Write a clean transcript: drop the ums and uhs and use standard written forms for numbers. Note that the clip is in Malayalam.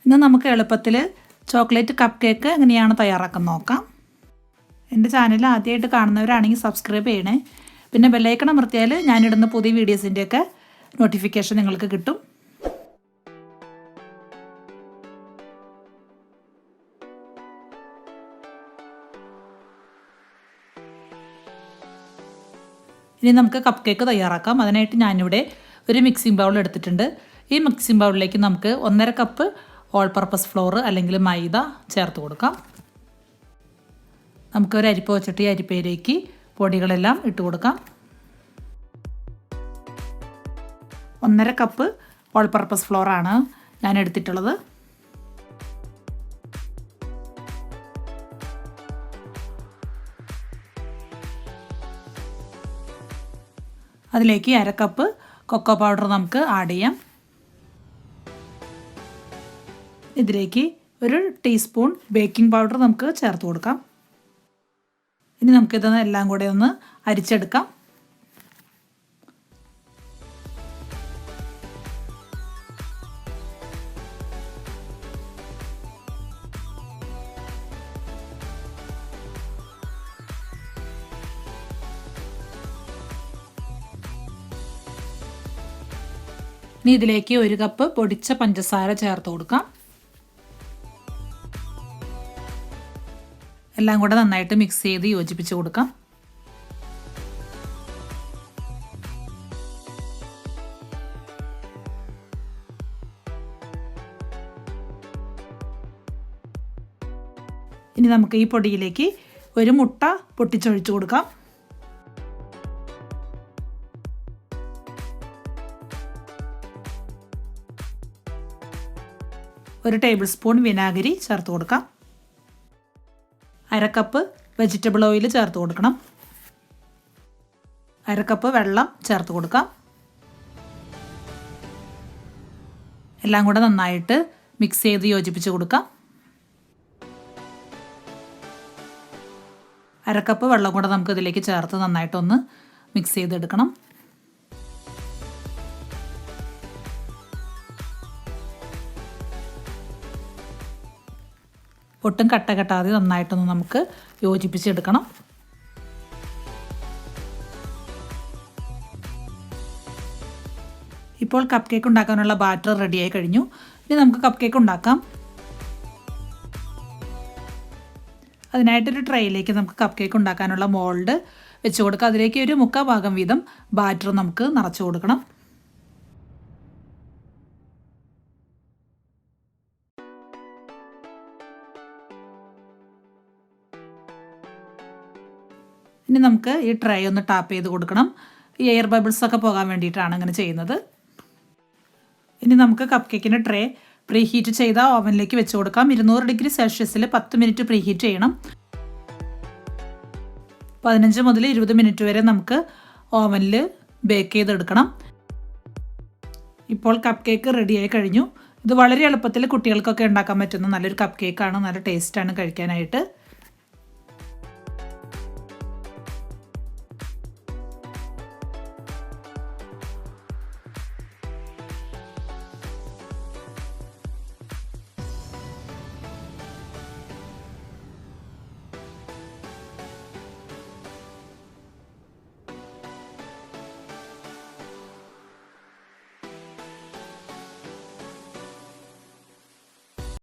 ഇന്ന് നമുക്ക് എളുപ്പത്തിൽ ചോക്ലേറ്റ് കപ്പ് കേക്ക് എങ്ങനെയാണ് തയ്യാറാക്കുന്നത് നോക്കാം. എൻ്റെ ചാനൽ ആദ്യമായിട്ട് കാണുന്നവരാണെങ്കിൽ സബ്സ്ക്രൈബ് ചെയ്യണേ. പിന്നെ ബെല്ലൈക്കൺ അമർത്തിയാൽ ഞാനിടുന്ന പുതിയ വീഡിയോസിൻ്റെയൊക്കെ നോട്ടിഫിക്കേഷൻ നിങ്ങൾക്ക് കിട്ടും. ഇനി നമുക്ക് കപ്പ് കേക്ക് തയ്യാറാക്കാം. അതിനായിട്ട് ഞാനിവിടെ ഒരു മിക്സിംഗ് ബൗൾ എടുത്തിട്ടുണ്ട്. ഈ മിക്സിംഗ് ബൗളിലേക്ക് നമുക്ക് 1.5 കപ്പ് ഓൾ പർപ്പസ് ഫ്ലോർ അല്ലെങ്കിൽ മൈദ ചേർത്ത് കൊടുക്കാം. നമുക്ക് ഒരു അരിപ്പ വെച്ചിട്ട് ഈ അരിപ്പയിലേക്ക് പൊടികളെല്ലാം ഇട്ട് കൊടുക്കാം. 1.5 കപ്പ് ഓൾ പർപ്പസ് ഫ്ലോറാണ് ഞാൻ എടുത്തിട്ടുള്ളത്. അതിലേക്ക് 1/2 കപ്പ് കൊക്കോ പൗഡർ നമുക്ക് ആഡ് ചെയ്യാം. ഇതിലേക്ക് 1 ടീസ്പൂൺ ബേക്കിംഗ് പൗഡർ നമുക്ക് ചേർത്ത് കൊടുക്കാം. ഇനി നമുക്കിതൊന്ന് എല്ലാം കൂടെ ഒന്ന് അരിച്ചെടുക്കാം. ഇനി ഇതിലേക്ക് 1 കപ്പ് പൊടിച്ച പഞ്ചസാര ചേർത്ത് കൊടുക്കാം. എല്ലാം കൂടെ നന്നായിട്ട് മിക്സ് ചെയ്ത് യോജിപ്പിച്ച് കൊടുക്കാം. ഇനി നമുക്ക് ഈ പൊടിയിലേക്ക് 1 മുട്ട പൊട്ടിച്ചൊഴിച്ച് കൊടുക്കാം. 1 ടേബിൾ സ്പൂൺ വിനാഗിരി ചേർത്ത് കൊടുക്കാം. 1/2 കപ്പ് വെജിറ്റബിൾ ഓയിൽ ചേർത്ത് കൊടുക്കണം. 1/2 കപ്പ് വെള്ളം ചേർത്ത് കൊടുക്കാം. എല്ലാം കൂടെ നന്നായിട്ട് മിക്സ് ചെയ്ത് യോജിപ്പിച്ച് കൊടുക്കാം. 1/2 കപ്പ് വെള്ളം കൂടെ നമുക്ക് ഇതിലേക്ക് ചേർത്ത് നന്നായിട്ടൊന്ന് മിക്സ് ചെയ്തെടുക്കണം. ഒട്ടും കട്ട കെട്ടാതെ നന്നായിട്ടൊന്ന് നമുക്ക് യോജിപ്പിച്ചെടുക്കണം. ഇപ്പോൾ കപ്പ് കേക്ക് ഉണ്ടാക്കാനുള്ള ബാറ്റർ റെഡിയായി കഴിഞ്ഞു. ഇനി നമുക്ക് കപ്പ് കേക്ക് ഉണ്ടാക്കാം. അതിനായിട്ടൊരു ട്രേയിലേക്ക് നമുക്ക് കപ്പ് കേക്ക് ഉണ്ടാക്കാനുള്ള മോൾഡ് വെച്ച് കൊടുക്കാം. അതിലേക്ക് 1/4 ഭാഗം വീതം ബാറ്റർ നമുക്ക് നിറച്ച് കൊടുക്കണം. ഇനി നമുക്ക് ഈ ട്രേ ഒന്ന് ടാപ്പ് ചെയ്ത് കൊടുക്കണം. ഈ എയർ ബബിൾസ് ഒക്കെ പോകാൻ വേണ്ടിയിട്ടാണ് അങ്ങനെ ചെയ്യുന്നത്. ഇനി നമുക്ക് കപ്പ് കേക്കിൻ്റെ ട്രേ പ്രീ ഹീറ്റ് ചെയ്ത ഓവനിലേക്ക് വെച്ച് കൊടുക്കാം. 200 ഡിഗ്രി സെൽഷ്യസിൽ 10 മിനിറ്റ് പ്രീ ഹീറ്റ് ചെയ്യണം. 15 മുതൽ 20 മിനിറ്റ് വരെ നമുക്ക് ഓവനിൽ ബേക്ക് ചെയ്തെടുക്കണം. ഇപ്പോൾ കപ്പ് കേക്ക് റെഡിയായി കഴിഞ്ഞു. ഇത് വളരെ എളുപ്പത്തിൽ കുട്ടികൾക്കൊക്കെ ഉണ്ടാക്കാൻ പറ്റുന്ന നല്ലൊരു കപ്പ് കേക്കാണ്. നല്ല ടേസ്റ്റാണ് കഴിക്കാനായിട്ട്.